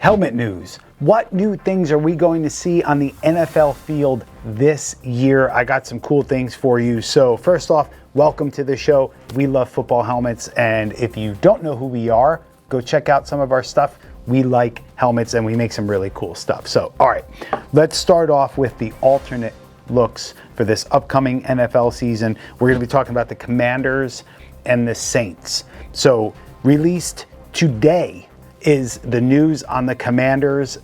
Helmet news. What new things are we going to see on the NFL field this year? I got some cool things for you. So first off, welcome to the show. We love football helmets, and if you don't know who we are, go check out some of our stuff. We like helmets and we make some really cool stuff. So, all right, let's start off with the alternate looks for this upcoming NFL season. We're going to be talking about the Commanders and the Saints. So, released today is the news on the Commanders.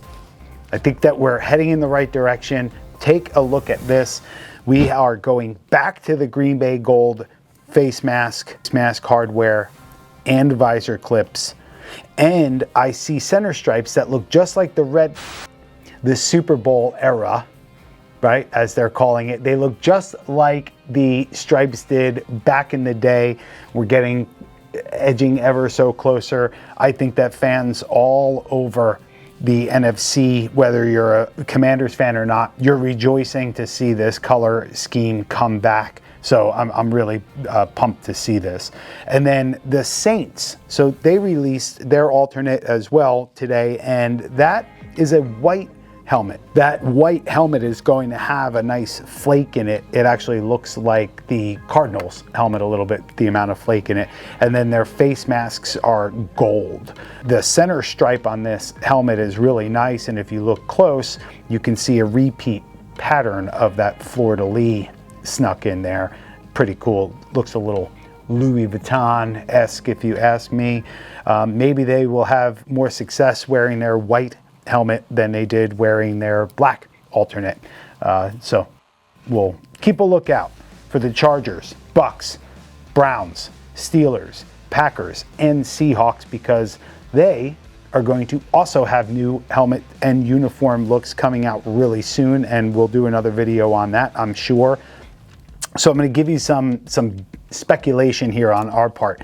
I think that we're heading in the right direction. Take a look at this. We are going back to the Green Bay Gold face mask hardware, and visor clips. And I see center stripes that look just like the Super Bowl era, right, as they're calling it. They look just like the stripes did back in the day. We're getting edging ever so closer. I think that fans all over the NFC, whether you're a Commanders fan or not, you're rejoicing to see this color scheme come back. So I'm really pumped to see this. And then the Saints, so they released their alternate as well today, and that is a white helmet. That white helmet is going to have a nice flake in it. It actually looks like the Cardinals helmet a little bit, the amount of flake in it. And then their face masks are gold. The center stripe on this helmet is really nice, and if you look close, you can see a repeat pattern of that fleur-de-lis snuck in there. Pretty cool. Looks a little Louis Vuitton-esque if you ask me. Maybe they will have more success wearing their white helmet than they did wearing their black alternate. So we'll keep a lookout for the Chargers, Bucks, Browns, Steelers, Packers, and Seahawks, because they are going to also have new helmet and uniform looks coming out really soon, and we'll do another video on that, I'm sure. So I'm going to give you some speculation here on our part.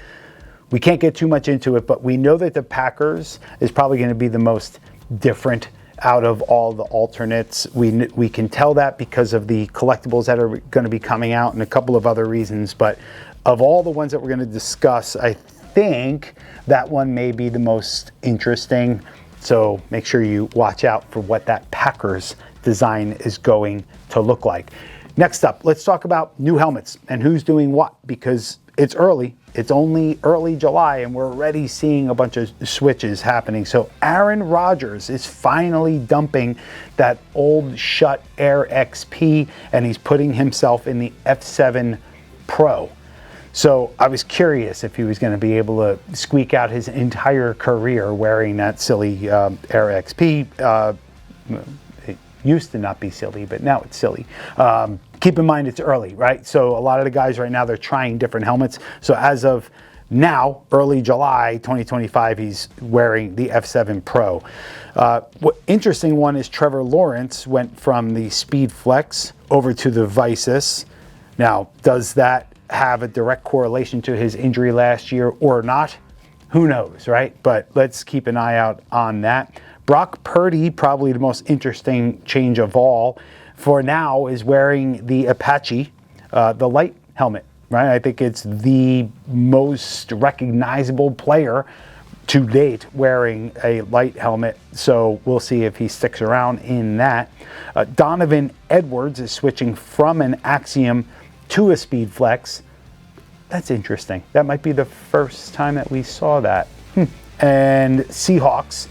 We can't get too much into it, but we know that the Packers is probably going to be the most different out of all the alternates. We can tell that because of the collectibles that are going to be coming out and a couple of other reasons. But of all the ones that we're going to discuss, I think that one may be the most interesting. So make sure you watch out for what that Packers design is going to look like. Next up, let's talk about new helmets and who's doing what, because it's early. It's only early July and we're already seeing a bunch of switches happening. So Aaron Rodgers is finally dumping that old Schutt Air XP and he's putting himself in the F7 Pro. So I was curious if he was going to be able to squeak out his entire career wearing that silly Air XP. It used to not be silly, but now it's silly. Keep in mind it's early, right? So a lot of the guys right now, they're trying different helmets. So as of now, early July 2025, he's wearing the F7 Pro. What interesting one is Trevor Lawrence went from the Speed Flex over to the Vicis. Now, does that have a direct correlation to his injury last year or not? Who knows, right? But let's keep an eye out on that. Brock Purdy, probably the most interesting change of all, for now is wearing the Apache, the light helmet, right? I think it's the most recognizable player to date wearing a light helmet, so we'll see if he sticks around in that. Donovan Edwards is switching from an Axiom to a Speed Flex. That's interesting. That might be the first time that we saw that. And Seahawks,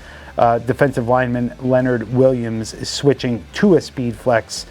defensive lineman Leonard Williams is switching to a Speed Flex.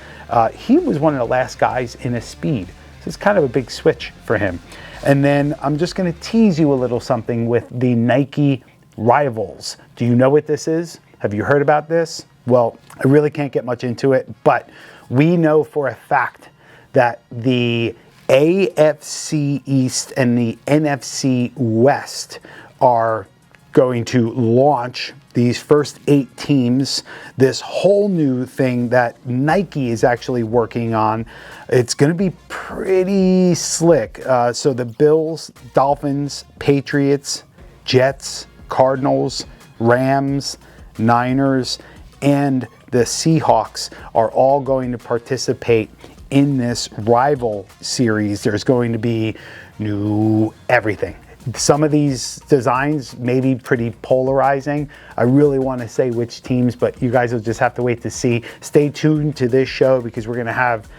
He was one of the last guys in a Speed, so it's kind of a big switch for him. And then I'm just going to tease you a little something with the Nike Rivals. Do you know what this is? Have you heard about this? Well, I really can't get much into it, but we know for a fact that the AFC East and the NFC West are going to launch these first 8 teams, this whole new thing that Nike is actually working on. It's going to be pretty slick. So the Bills, Dolphins, Patriots, Jets, Cardinals, Rams, Niners, and the Seahawks are all going to participate in this rival series. There's going to be new everything. Some of these designs may be pretty polarizing. I really want to say which teams, but you guys will just have to wait to see. Stay tuned to this show because we're going to have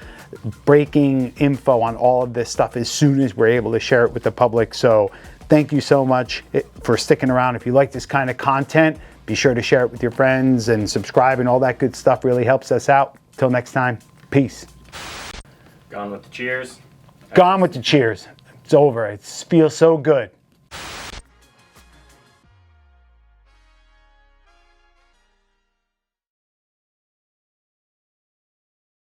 breaking info on all of this stuff as soon as we're able to share it with the public. So thank you so much for sticking around. If you like this kind of content, be sure to share it with your friends and subscribe and all that good stuff really helps us out. Till next time, peace. Gone with the cheers. Gone with the cheers. It's over. It feels so good.